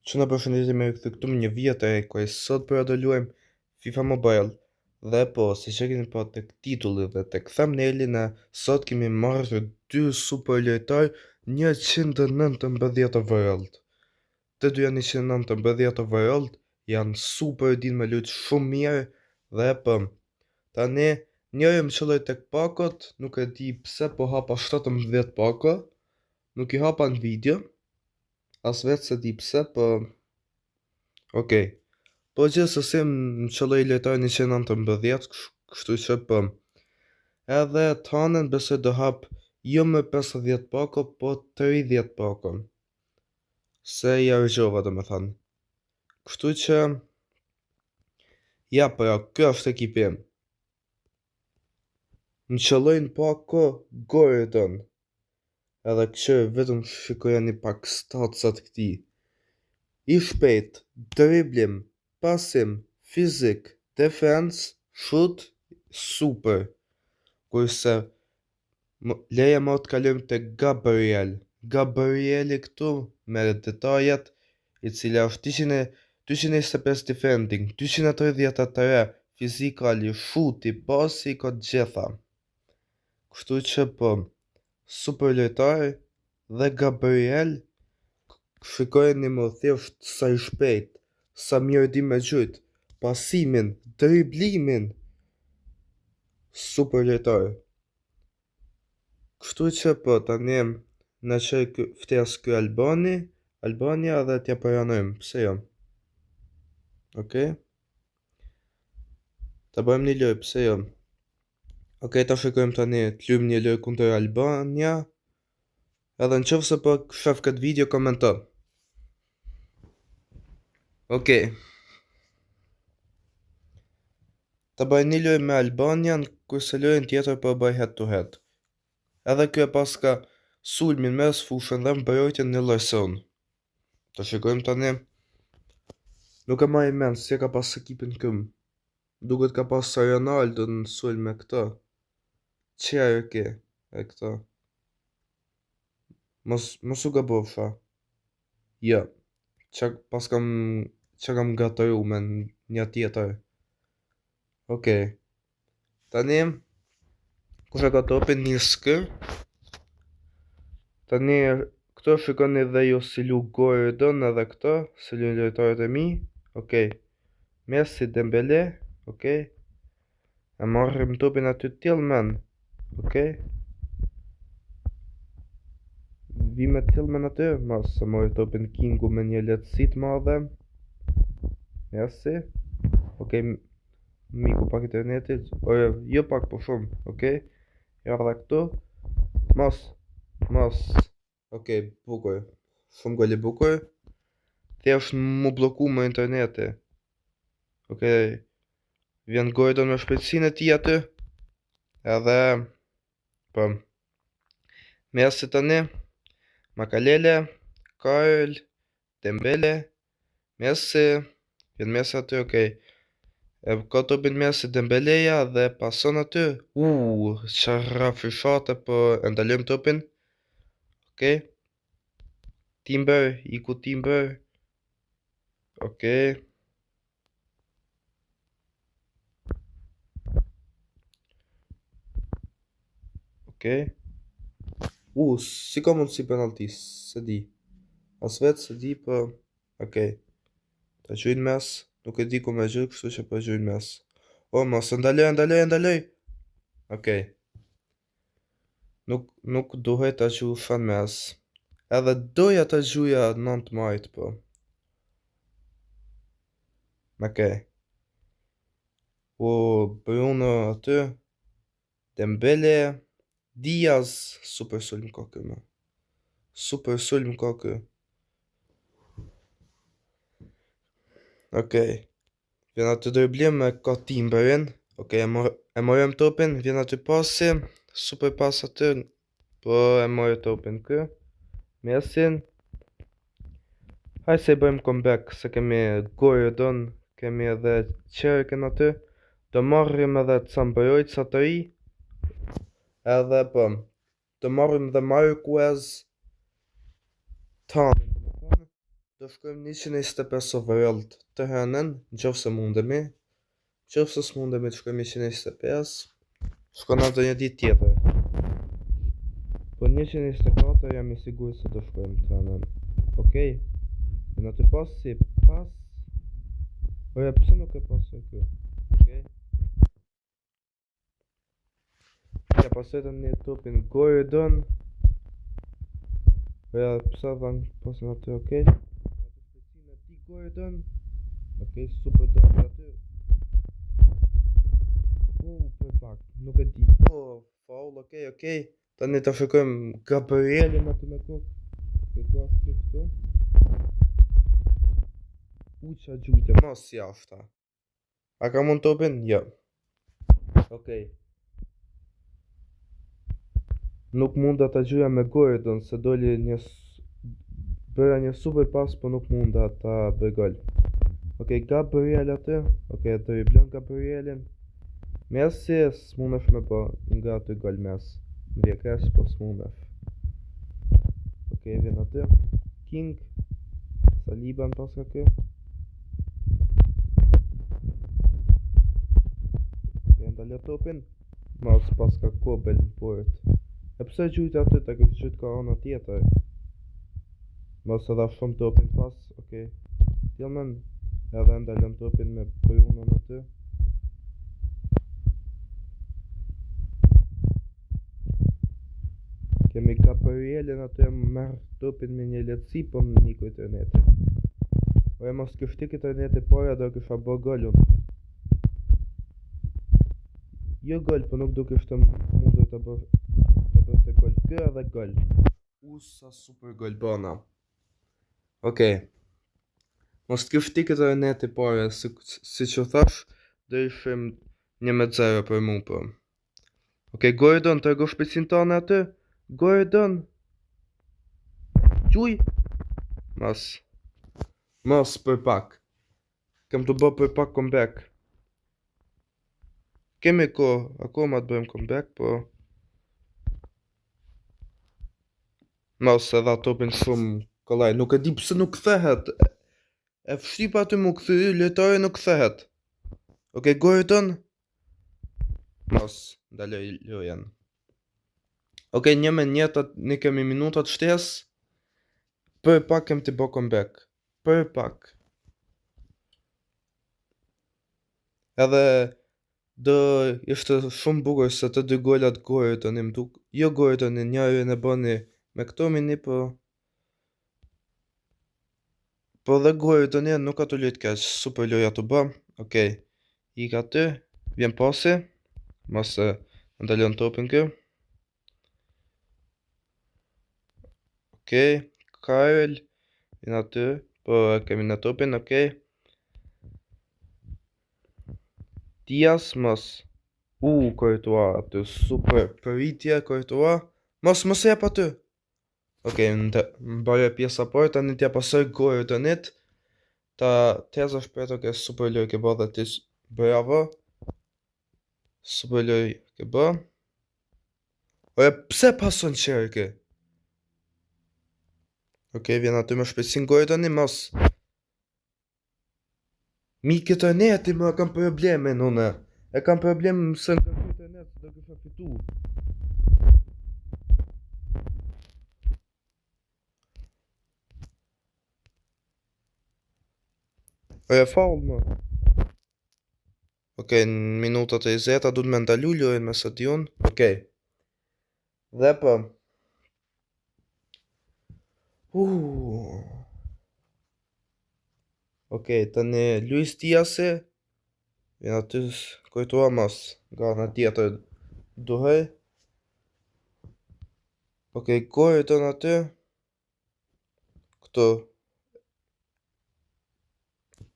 Që në përshëndetje me këtë këtu një vjetë e koj sot për do luajmë FIFA Mobile. Dhe po, si që keni po të titulli dhe të thumbnaili në sot kemi marrë 2 super lojtar 119 overall. Të dy janë 119 overall, janë super din me lujtë shumë mirë dhe po. Tani njëri më qëlloj tek pakot, nuk e di pse po hapa 17 pako, nuk i hapa në video. As vetë se di pse, po... Okej. Po gjithsesi më qëlloj lojtar 119, kështu që po... Edhe të hanën besoj do hap jo me 50 pako, po 30 pako. Se i argjova do me thanë. Kështu që... Ja, pra, kjo është ekipi im. Më qëllojnë pako Gordon. Edhe këshirë vetëm shikojani pak statsat këti. I shpejt, driblim, pasim, fizik, defense, shoot, super. Kurse leja më të kalojmë të Gabriel. Gabrieli këtu me detajet i cila është 225 defending, 233 fizikali, shooti, pasi, ka gjitha. Kështu që po... Super lojtar dhe Gabriel shikojeni më thjesht sa i shpejt, sa mirë di me gjujt, pasimin, driblimin. Super lojtar. Kështu që po tani në që ftes ky Albania dhe t'ja përjanojmë, pse jo? Okej. Ta bëjmë një lojë, pse jo? Okej, ta shikojmë tani të luajmë një lojë kundër Albania. Edhe në qëfë se po shef këtë video, komento. Okej. Ta bëj një lojë me Albanian, kurse lojën tjetër po bëj head to head. Edhe kjo e pas ka sulmin mes fushën dhe mbrojtjen në Larson. Ta shikojmë tani. Nuk e marr mend se ka pas ekipin këm. Duket ka pas Ronaldo në sul me këto. Cherki e këto. Mos u gabofsha. Jo. Pas kam gatëru me një tjetër. Okej. Tani kush e ka topin një skër. Tani këto shikoni dhe ju si lu Gordon edhe këto, si lu lojtarët e mi. Okej. Messi, Dembele. Okej. E marrim topin aty Tillman. Okej. Vi me Tillman aty, mas se mori topin Kingu me një lehtësi të madhe. Messi. Okej. Miku pak internetit. Jo pak po shumë. Okej. Ja dhe këtu. Mas. Okej, bukur. Shumë goli bukur. Thjesht mu bloku me interneti. Okej. Vjen Gordon me shpejtësinë e tij aty. Edhe po. Messi tani. Makalele, Karl, Dembele, Messi. Vjen Messi aty, okej. E ka topin Messi Dembeleja dhe pason aty. Çfarë fishate, po e ndalojmë topin. Okej. Timber, iku Timber. Okej. Okej. Si ka mundë si penalti, se di. As vetë se di, po... Okej. Ta gjujnë mes, nuk e di ku me gjujnë, kështu që po gjujnë mes. Mos, ndaloj. Okej. Nuk duhet ta gjuj fan mes. Edhe doja ta gjuja 9 majt, po. Okej. Bruno aty. Dembele. Diaz, super sulm ka ky më. Super sulm ka ky. Okej. Vjen aty driblim me ka Timberin. Okej, e morëm topin, vjen aty pasi. Super pas aty. Po e morë topin ky. Mesin. Haj se i bëjmë comeback, se kemi Gordon, kemi edhe Cherken aty. Do marrim edhe ca mbrojtësa të ri. Edhe po, të marrim dhe Marquez, Do shkojmë 125 overall të hënën, nëse mundemi. Nëse s'mundemi të shkojmë 125, shkojmë atë një ditë tjetër. Po 124 jam I sigurt se do shkojmë të hënën. Okej? Në të pas si pas. Oja, pse nuk e pasoj kjo? Okej? Ja, pasoj të një topin Gordon. Oja, pse dhanë pasin aty, okej? Gordon. Okej, super dark aty. Për pak, nuk e di. Foul, okej. Tani të shikojmë Gabrielin aty me kokë. Këtu ashtu këtu. Uqa gjujtja, mos jashta. A ka mund topin? Jo. Okej. Nuk mund ta gjuja me Gordon, se doli bëra një super pas, po nuk mund ta bëj gol. Okej, Gabriel aty. Okej, të i blën Gabrielin. Messi s'mundesh me po nga aty gol mes. Vje kesh, po s'mundesh. Okej, vjen aty. King. Saliba në paska kë. Okej, ndalë topin. Mas paska Kobel në port. E pse gjujtë aty të kështë gjujtë ka ona tjetër. Mas edhe shumë topin pas. Okej. Tillman edhe ndalën topin me Brunën aty. Kemi Gabrielin aty merr topin me një lehtësi, po më niku interneti. Oja, mos kështi interneti para do kisha bë golun. Jo gol, po nuk do kishte mundur të bëte gol. Kë edhe gol. Sa super gol bona. Okej. Mos kështi interneti para, si që thash, do ishim 1-0 për mu po. Okej, Gordon, të rego shpecin tane aty. Gordon. Gjuj. Mas për pak. Kem të bë për pak comeback. Kemi akoma të bëjmë comeback, po mas edhe topin shumë kollaj. Nuk e di pse nuk kthehet. E fship aty mu kthy, lojtari nuk kthehet. Okej, Gordon. Mas ndaloj lojen. Okej, 1-1, ne kemi minutat shtes. Për pak kem të bë comeback. Për pak. Edhe do ishte shumë bukur se të dy golat Gordonin duk. Jo Gordonin, njërin e bëni me këto mini, po dhe Gordonin nuk ka të lujt keq, super loja të bë. Okej. Ik aty, vjen pasi. Mas ndalon topin kë. Okej, Kyle vjen aty, po kemi në topin, okej. Dias, mas. Courtois aty, super përritje, Courtois. Mas jep aty. Okej, mbare pjesa por, tani t'ja pasoj Gordonit. Ta teza shpet, okej, super loj ke bë dhe ti, bravo. Super loj ke bë. Oje, pse pason qerke? Okej, vjen aty me shpecin Gordoni, mas. Mi këtë neti më kam probleme nëne. E kam probleme se në këtë neti do kësha fitu. Oje, faul më. Okej, në minutat e 20 du të me ndalu lojën me stadion. Okej. Dhe po. Okej, tani Luis Diasi. Vjen aty Courtois mas. Nga tjetër duhej. Okej, Gordon aty. Këto.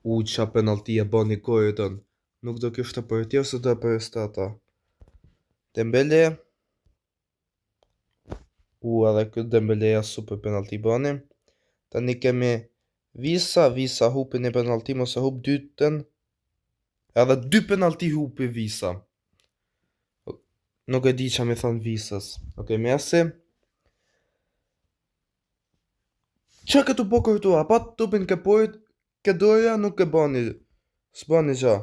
Qa penalti e bani Gordon. Nuk do kishte për tjerë se do për stata. Dembele. Edhe këtë Dembeleja super penalti bani. Tani kemi Visa hupi një penalti, mos e hup dytën. Edhe 2 penalti hupi Visa. Nuk e di që mi thonë Visas. Okej, Messi. Qa këtu po kërtua? Pa tupin ke pojt, ke doja nuk ke bani. S'bani qa.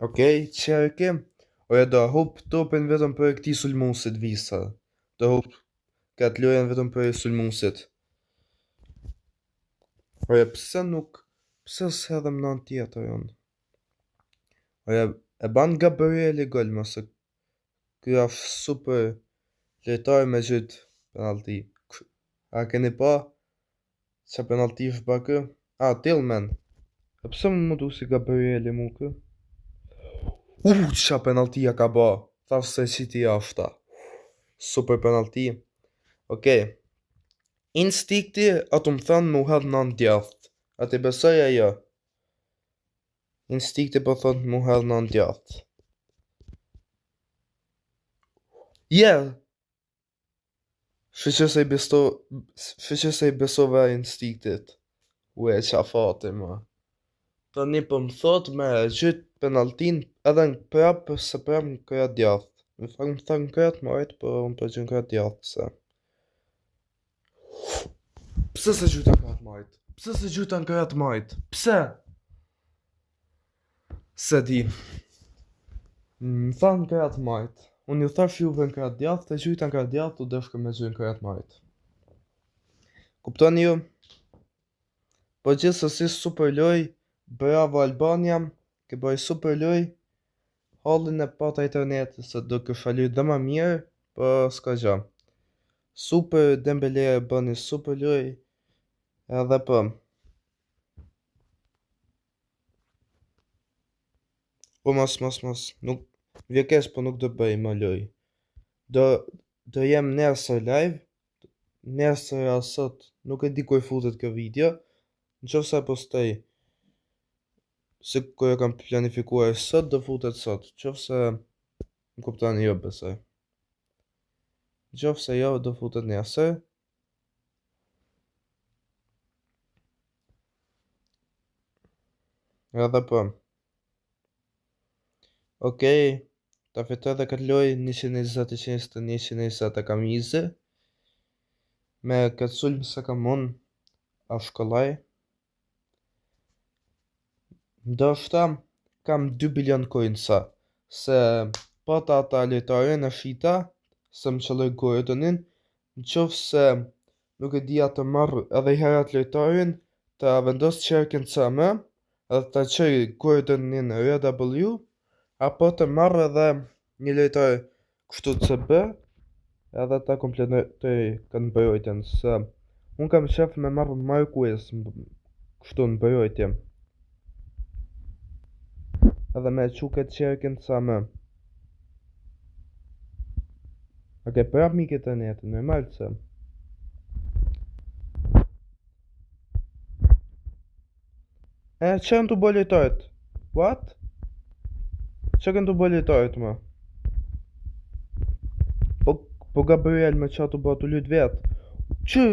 Okej, qerke. Oja do hup tupin vetëm për këti sulmusit visa. Do hup këtë lojen vetëm për sulmusit. Oja pse s'hedhem në anë tjetër jonë? Oja e ban Gabrieli gol mëse kjo është super lejtar me gjithë penalti. A keni pa që penalti është ba kë? Tillman. E pse më du si Gabrieli mu kë? Qa penaltia ka ba. Thash se qiti ashta. Super penalti. Okej. Instikti atë më thënë mu hedh në anë djathtë. A ti besoj ajo? Instikti po thënë mu hedh në anë djathtë. Shqe se i besova instiktit. Ue, qa fati ma. Tani po më thot me gjithë penaltin edhe në prapë se prapë në këra djathtë. Më thënë në kërat majtë, po më përgjë në kërat djathtë se. Pse se gjuta në kërat majtë? Pse se gjuta në kërat majtë? Pse? Se di. Më thënë në kërat majtë. Unë ju thash juve në kërat djathtë, të gjuta në kërat djathtë, u dëshkë me gjuta në kërat majtë. Kuptoni ju? Po gjithsesi super loj, bravo Albania, ke bëj super loj, hallin e pata internetit se do kë faluj dhe ma mirë, po s'ka gja. Super Dembele e bëni super loj, edhe po. Po mos, nuk, vjekes po nuk do bëj ma loj. Do jem nesër live, nesër asot, nuk e di kur futet kjo video, në qofë se postoj, se kur e kam planifikuar sot, do futet sot, në qofë se më kuptani jo besoj. Në qofë se jo, do futet nesër. Edhe po. Okej, ta fitoj dhe këtë loj 120 e kam izi. Me këtë sulm se kam unë, a shkollaj. Ndoshta kam 2 bilion coinsa, se pata ata lojtare në shita, se më qëlloj Gordonin, në qofë se nuk e dija të marrë edhe i herat lojtarin, të vendos qerken të me, edhe të qëj Gordonin RW, apo të marrë edhe një lojtar kështu të CB, edhe ta kompletoj kanë mbrojtjen, se unë kam shef me marrë Marquez kështu në mbrojtje. Edhe me quket qerken të me. Okej, prap mi këtë netë, normal që. Që në të bëllë lojtarët? What? Që kënë të bëllë lojtarët, ma? Po Gabriel me qa të bëllë të lytë vetë? Që?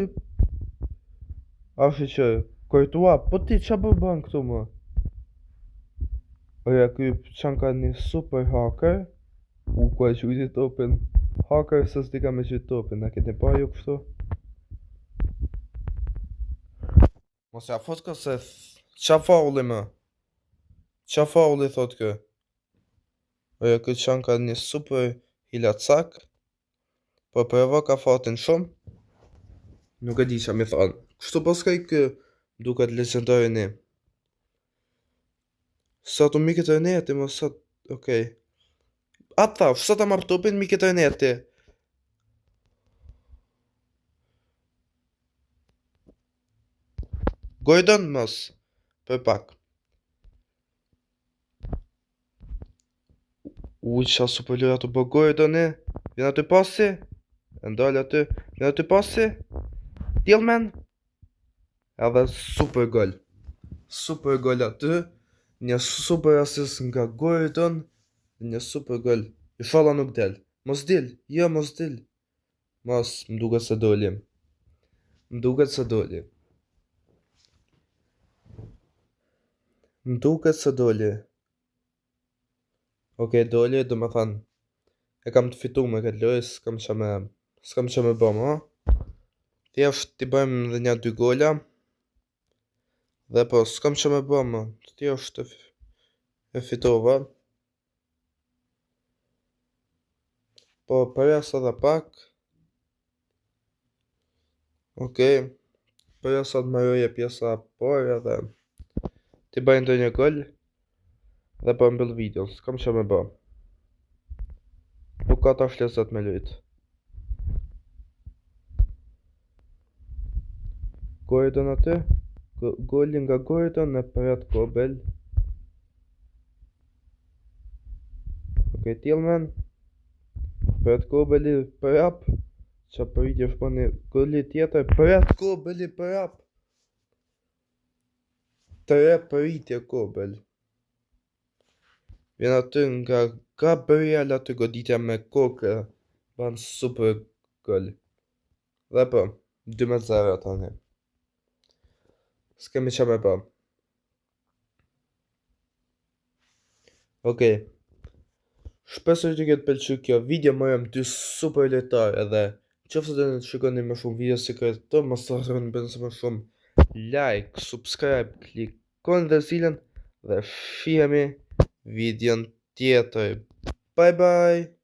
Ashi që, Courtois, po ti qa bërbën këtu, ma? Oja, këj qanë ka një super hacker, ku e qujti topin, hacker se s'di ka me qujti topin, a këtë një pa ju kështu? Mos ja fot ka se, qa fauli më? Qa fauli thot kë? Oja, këj qanë ka një super hilacak, po përva ka fatin shumë, nuk e di qa mi thonë. Kështu pas ka i kë duket legendari një. Sa të mikë të rëneti, më sot, okej. Ata, sa të marrë topin mikë të rëneti. Gordon mos, për pak. Qa super lura të bë Gordoni. Vjen aty pasi. Ndalë aty. Vjen aty pasi. Tillman. Edhe super gol. Super gol aty. Një super assist nga Gordon. Një super gol. Inshallah nuk del. Mos del. Jo, mos del. Mos, më duket se doli. Më duket se doli. Më duket se doli. Okej, doli, do më thanë. E kam të fitu me këtë lojës, kam që me S'kam që me bëm, ha? Thjesht t'i bëjmë dhe një 2 gola. Dhe po, s'kam që me bëm, thjesht e fitova. Po, përjasa dhe pak. Okej. Përjasa të mëroj pjesa por edhe t'i bëjmë dhe një gol. Dhe po mbyll video, s'kam që me bëm. Po ka ta shlesat me lujt. Gordon aty. Golli nga Gordon në përjat Kobel. Okej, Tillman. Përjat Kobeli përjap. Qa përritje shponi golli tjetër. Përjat Kobeli përjap. 3 përritje Kobel. Vjen aty nga Gabriel aty goditja me kokë. Ban super gol. Dhe po, 2-0 tani. S'kemi qa me bë. Okej. Shpresoj që këtë pëlqy kjo video, morëm 2 super lojtar edhe qoftë do të shikoni më shumë video si këto, mos harroni bëni më shumë like, subscribe, klikoni dhe zilën dhe shihemi videon tjetër. Bye bye.